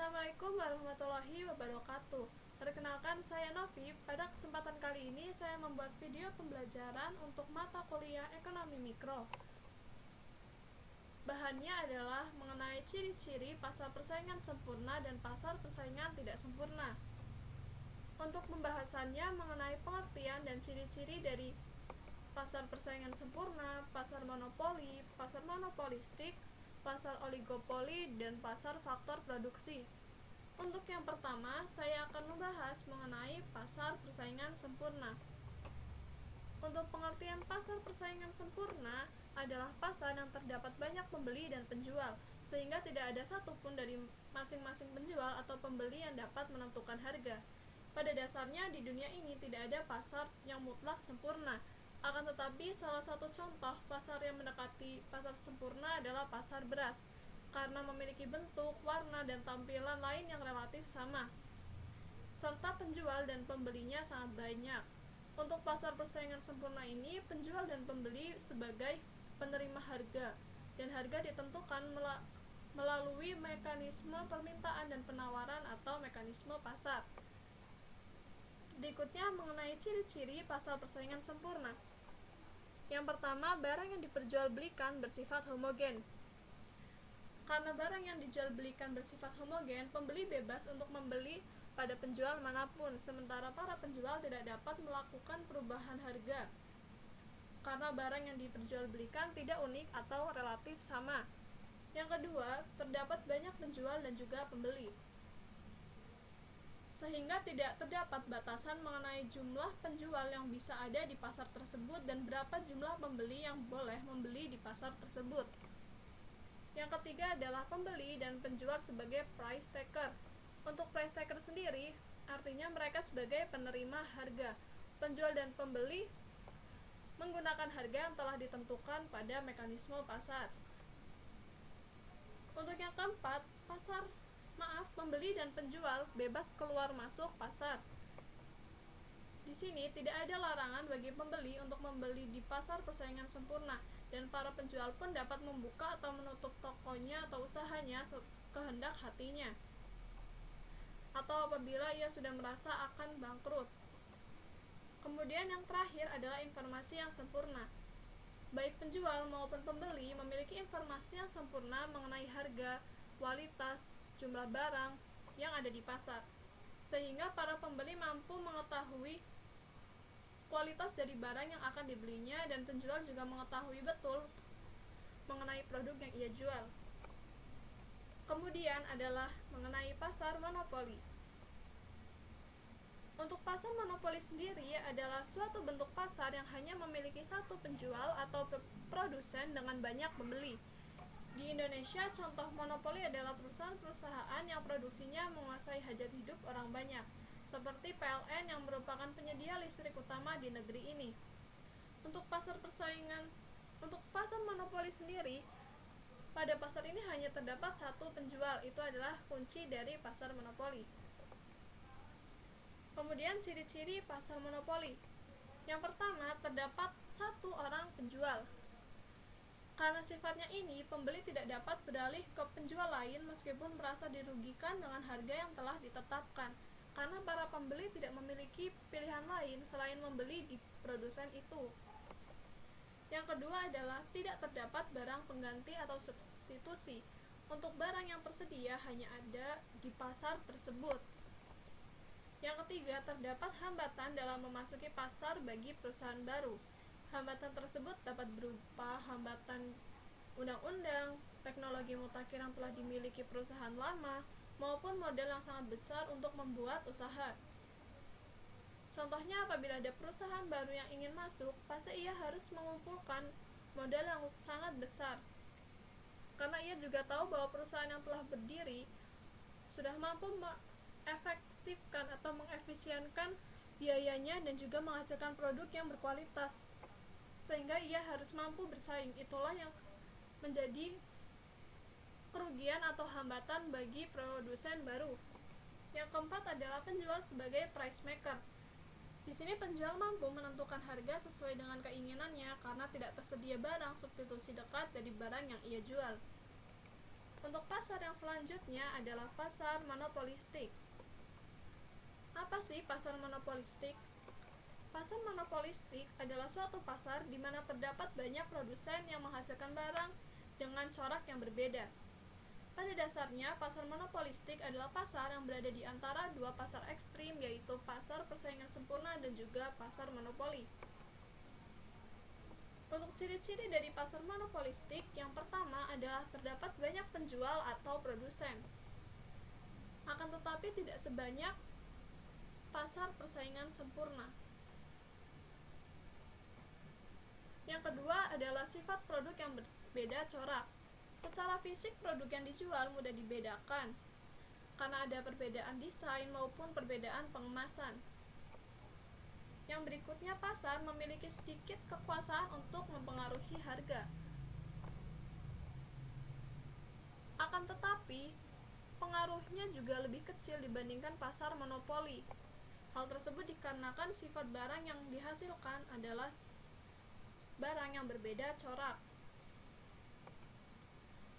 Assalamualaikum warahmatullahi wabarakatuh. Perkenalkan, saya Novi. Pada kesempatan kali ini saya membuat video pembelajaran untuk mata kuliah Ekonomi Mikro. Bahannya adalah mengenai ciri-ciri pasar persaingan sempurna dan pasar persaingan tidak sempurna. Untuk pembahasannya mengenai pengertian dan ciri-ciri dari pasar persaingan sempurna, pasar monopoli, pasar monopolistik, pasar oligopoli, dan pasar faktor produksi. Untuk yang pertama, saya akan membahas mengenai pasar persaingan sempurna. Untuk pengertian pasar persaingan sempurna adalah pasar yang terdapat banyak pembeli dan penjual, sehingga tidak ada satupun dari masing-masing penjual atau pembeli yang dapat menentukan harga. Pada dasarnya di dunia ini tidak ada pasar yang mutlak sempurna. Akan tetapi salah satu contoh pasar yang mendekati pasar sempurna adalah pasar beras, karena memiliki bentuk, warna, dan tampilan lain yang relatif sama, serta penjual dan pembelinya sangat banyak. Untuk pasar persaingan sempurna ini, penjual dan pembeli sebagai penerima harga, dan harga ditentukan melalui mekanisme permintaan dan penawaran atau mekanisme pasar. Berikutnya mengenai ciri-ciri pasar persaingan sempurna. Yang pertama, barang yang diperjualbelikan bersifat homogen. Karena barang yang dijualbelikan bersifat homogen, pembeli bebas untuk membeli pada penjual manapun, sementara para penjual tidak dapat melakukan perubahan harga. Karena barang yang diperjualbelikan tidak unik atau relatif sama. Yang kedua, terdapat banyak penjual dan juga pembeli, sehingga tidak terdapat batasan mengenai jumlah penjual yang bisa ada di pasar tersebut dan berapa jumlah pembeli yang boleh membeli di pasar tersebut. Yang ketiga adalah pembeli dan penjual sebagai price taker. Untuk price taker sendiri, artinya mereka sebagai penerima harga. Penjual dan pembeli menggunakan harga yang telah ditentukan pada mekanisme pasar. Untuk yang keempat, pembeli dan penjual bebas keluar masuk pasar. Di sini tidak ada larangan bagi pembeli untuk membeli di pasar persaingan sempurna, dan para penjual pun dapat membuka atau menutup tokonya atau usahanya sekehendak hatinya, atau apabila ia sudah merasa akan bangkrut. Kemudian yang terakhir adalah informasi yang sempurna. Baik penjual maupun pembeli memiliki informasi yang sempurna mengenai harga, kualitas, jumlah barang yang ada di pasar, sehingga para pembeli mampu mengetahui kualitas dari barang yang akan dibelinya, dan penjual juga mengetahui betul mengenai produk yang ia jual. Kemudian adalah mengenai pasar monopoli. Untuk pasar monopoli sendiri adalah suatu bentuk pasar yang hanya memiliki satu penjual atau produsen dengan banyak pembeli. Di Indonesia, contoh monopoli adalah perusahaan-perusahaan yang produksinya menguasai hajat hidup orang banyak, seperti PLN yang merupakan penyedia listrik utama di negeri ini. Untuk pasar monopoli sendiri, pada pasar ini hanya terdapat satu penjual, itu adalah kunci dari pasar monopoli. Kemudian ciri-ciri pasar monopoli. Yang pertama, terdapat satu orang penjual. Karena sifatnya ini, pembeli tidak dapat beralih ke penjual lain meskipun merasa dirugikan dengan harga yang telah ditetapkan, karena para pembeli tidak memiliki pilihan lain selain membeli di produsen itu. Yang kedua adalah tidak terdapat barang pengganti atau substitusi. Untuk barang yang tersedia hanya ada di pasar tersebut. Yang ketiga, terdapat hambatan dalam memasuki pasar bagi perusahaan baru. Hambatan tersebut dapat berupa hambatan undang-undang, teknologi mutakhir yang telah dimiliki perusahaan lama, maupun modal yang sangat besar untuk membuat usaha. Contohnya, apabila ada perusahaan baru yang ingin masuk, pasti ia harus mengumpulkan modal yang sangat besar, karena ia juga tahu bahwa perusahaan yang telah berdiri sudah mampu mengefektifkan atau mengefisienkan biayanya dan juga menghasilkan produk yang berkualitas, sehingga ia harus mampu bersaing. Itulah yang menjadi kerugian atau hambatan bagi produsen baru. Yang keempat adalah penjual sebagai price maker. Di sini penjual mampu menentukan harga sesuai dengan keinginannya karena tidak tersedia barang substitusi dekat dari barang yang ia jual. Untuk pasar yang selanjutnya adalah pasar monopolistik. Apa sih pasar monopolistik? Pasar monopolistik adalah suatu pasar di mana terdapat banyak produsen yang menghasilkan barang dengan corak yang berbeda. Pada dasarnya, pasar monopolistik adalah pasar yang berada di antara dua pasar ekstrim, yaitu pasar persaingan sempurna dan juga pasar monopoli. Untuk ciri-ciri dari pasar monopolistik, yang pertama adalah terdapat banyak penjual atau produsen. Akan tetapi tidak sebanyak pasar persaingan sempurna. Yang kedua adalah sifat produk yang berbeda corak. Secara fisik, produk yang dijual mudah dibedakan karena ada perbedaan desain maupun perbedaan pengemasan. Yang berikutnya, pasar memiliki sedikit kekuasaan untuk mempengaruhi harga. Akan tetapi, pengaruhnya juga lebih kecil dibandingkan pasar monopoli. Hal tersebut dikarenakan sifat barang yang dihasilkan adalah barang yang berbeda corak.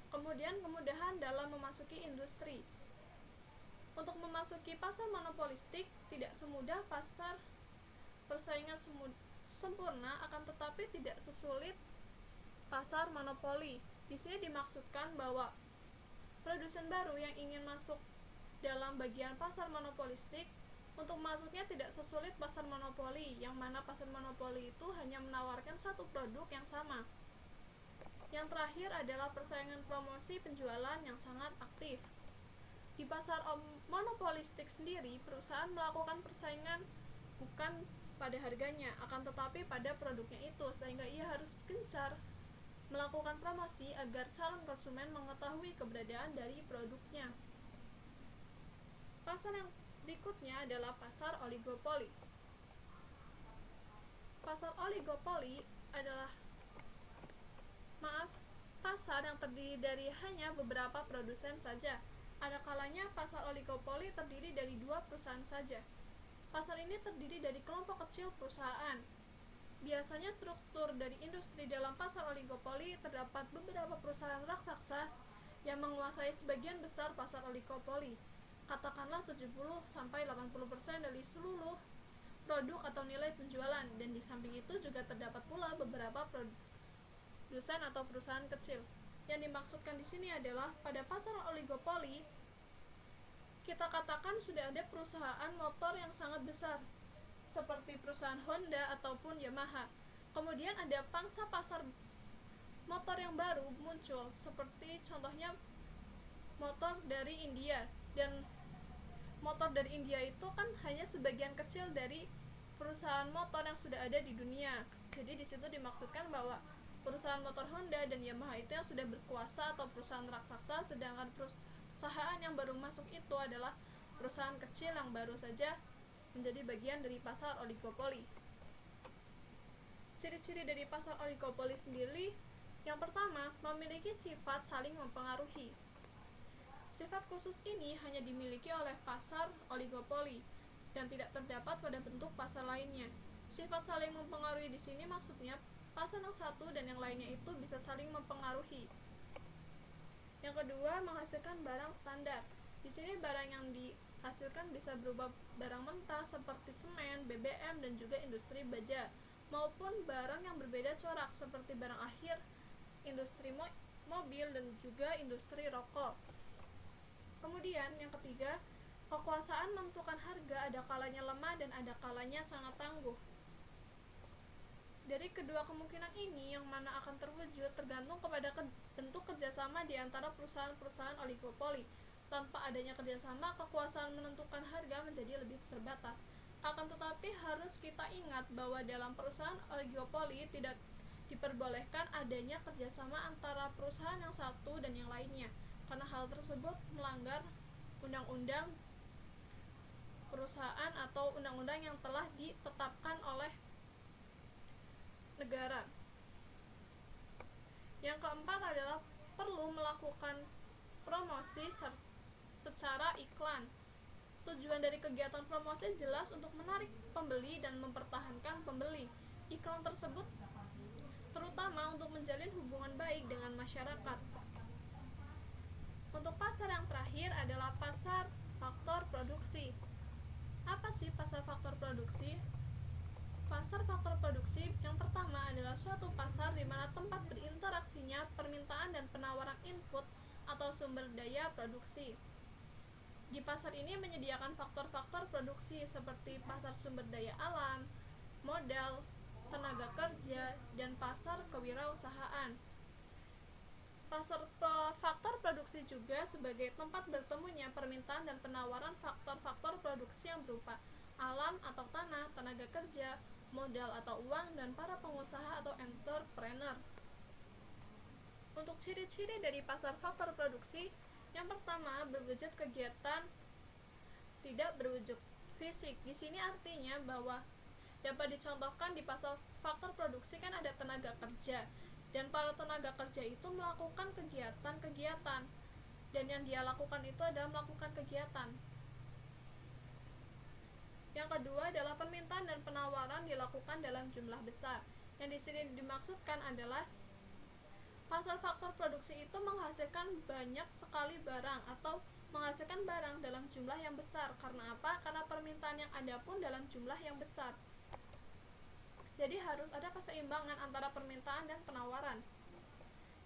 Kemudian, kemudahan dalam memasuki industri. Untuk memasuki pasar monopolistik tidak semudah pasar persaingan sempurna, akan tetapi tidak sesulit pasar monopoli. Di sini dimaksudkan bahwa produsen baru yang ingin masuk dalam bagian pasar monopolistik, untuk masuknya tidak sesulit pasar monopoli, yang mana pasar monopoli itu hanya menawarkan satu produk yang sama. Yang terakhir adalah persaingan promosi penjualan yang sangat aktif. Di pasar monopolistik sendiri, perusahaan melakukan persaingan bukan pada harganya, akan tetapi pada produknya itu, sehingga ia harus gencar melakukan promosi agar calon konsumen mengetahui keberadaan dari produknya. Pasar yang berikutnya adalah pasar oligopoli. Pasar oligopoli adalah pasar yang terdiri dari hanya beberapa produsen saja. Ada kalanya pasar oligopoli terdiri dari dua perusahaan saja. Pasar ini terdiri dari kelompok kecil perusahaan. Biasanya struktur dari industri dalam pasar oligopoli terdapat beberapa perusahaan raksasa yang menguasai sebagian besar pasar oligopoli. Katakanlah 70-80% dari seluruh produk atau nilai penjualan, dan di samping itu juga terdapat pula beberapa produsen atau perusahaan kecil. Yang dimaksudkan di sini adalah pada pasar oligopoli kita katakan sudah ada perusahaan motor yang sangat besar seperti perusahaan Honda ataupun Yamaha. Kemudian ada pangsa pasar motor yang baru muncul, seperti contohnya motor dari India, dan motor dari India itu kan hanya sebagian kecil dari perusahaan motor yang sudah ada di dunia. Jadi di situ dimaksudkan bahwa perusahaan motor Honda dan Yamaha itu yang sudah berkuasa atau perusahaan raksasa, sedangkan perusahaan yang baru masuk itu adalah perusahaan kecil yang baru saja menjadi bagian dari pasar oligopoli. Ciri-ciri dari pasar oligopoli sendiri, yang pertama, memiliki sifat saling mempengaruhi. Sifat khusus ini hanya dimiliki oleh pasar oligopoli dan tidak terdapat pada bentuk pasar lainnya. Sifat saling mempengaruhi di sini maksudnya pasar yang satu dan yang lainnya itu bisa saling mempengaruhi. Yang kedua, menghasilkan barang standar. Di sini barang yang dihasilkan bisa berupa barang mentah seperti semen, BBM, dan juga industri baja, maupun barang yang berbeda corak seperti barang akhir, industri mobil, dan juga industri rokok. Kemudian yang ketiga, kekuasaan menentukan harga ada kalanya lemah dan ada kalanya sangat tangguh. Dari kedua kemungkinan ini, yang mana akan terwujud tergantung kepada bentuk kerjasama di antara perusahaan-perusahaan oligopoli. Tanpa adanya kerjasama, kekuasaan menentukan harga menjadi lebih terbatas. Akan tetapi harus kita ingat bahwa dalam perusahaan oligopoli tidak diperbolehkan adanya kerjasama antara perusahaan yang satu dan yang lainnya, karena hal tersebut melanggar undang-undang perusahaan atau undang-undang yang telah ditetapkan oleh negara. Yang keempat adalah perlu melakukan promosi secara iklan. Tujuan dari kegiatan promosi jelas untuk menarik pembeli dan mempertahankan pembeli. Iklan tersebut terutama untuk menjalin hubungan baik dengan masyarakat. Untuk pasar yang terakhir adalah pasar faktor produksi. Apa sih pasar faktor produksi? Pasar faktor produksi yang pertama adalah suatu pasar di mana tempat berinteraksinya permintaan dan penawaran input atau sumber daya produksi. Di pasar ini menyediakan faktor-faktor produksi seperti pasar sumber daya alam, modal, tenaga kerja, dan pasar kewirausahaan. Faktor produksi juga sebagai tempat bertemunya permintaan dan penawaran faktor-faktor produksi yang berupa alam atau tanah, tenaga kerja, modal atau uang, dan para pengusaha atau entrepreneur. Untuk ciri-ciri dari pasar faktor produksi, yang pertama, berwujud kegiatan tidak berwujud fisik. Di sini artinya bahwa dapat dicontohkan di pasar faktor produksi kan ada tenaga kerja, dan para tenaga kerja itu melakukan kegiatan-kegiatan, dan yang dia lakukan itu adalah melakukan kegiatan. Yang kedua adalah permintaan dan penawaran dilakukan dalam jumlah besar. Yang di sini dimaksudkan adalah pasar faktor produksi itu menghasilkan banyak sekali barang atau menghasilkan barang dalam jumlah yang besar. Karena apa? Karena permintaan yang ada pun dalam jumlah yang besar. Jadi harus ada keseimbangan antara permintaan dan penawaran.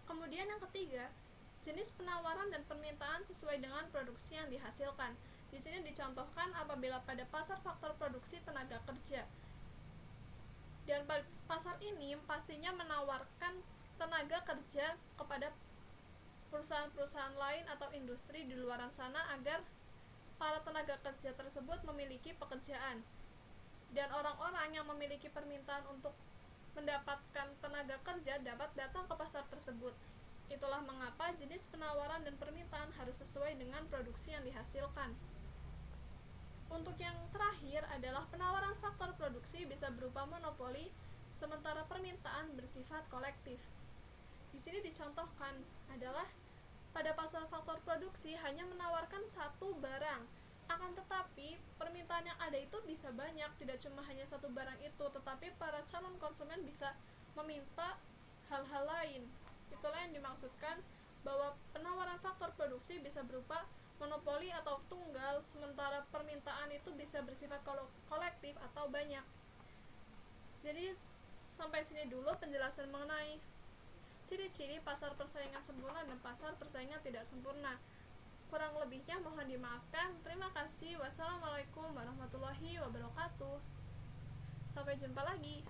Kemudian yang ketiga, jenis penawaran dan permintaan sesuai dengan produksi yang dihasilkan. Di sini dicontohkan apabila pada pasar faktor produksi tenaga kerja. Dan pasar ini pastinya menawarkan tenaga kerja kepada perusahaan-perusahaan lain atau industri di luar sana agar para tenaga kerja tersebut memiliki pekerjaan. Dan orang-orang yang memiliki permintaan untuk mendapatkan tenaga kerja dapat datang ke pasar tersebut. Itulah mengapa jenis penawaran dan permintaan harus sesuai dengan produksi yang dihasilkan. Untuk yang terakhir adalah penawaran faktor produksi bisa berupa monopoli, sementara permintaan bersifat kolektif. Di sini dicontohkan adalah pada pasar faktor produksi hanya menawarkan satu barang, akan tetapi permintaan yang ada itu bisa banyak, tidak cuma hanya satu barang itu, tetapi para calon konsumen bisa meminta hal-hal lain. Itulah yang dimaksudkan bahwa penawaran faktor produksi bisa berupa monopoli atau tunggal, sementara permintaan itu bisa bersifat kolektif atau banyak. Jadi sampai sini dulu penjelasan mengenai ciri-ciri pasar persaingan sempurna dan pasar persaingan tidak sempurna. Kurang lebihnya mohon dimaafkan. Terima kasih. Wassalamualaikum warahmatullahi wabarakatuh. Sampai jumpa lagi.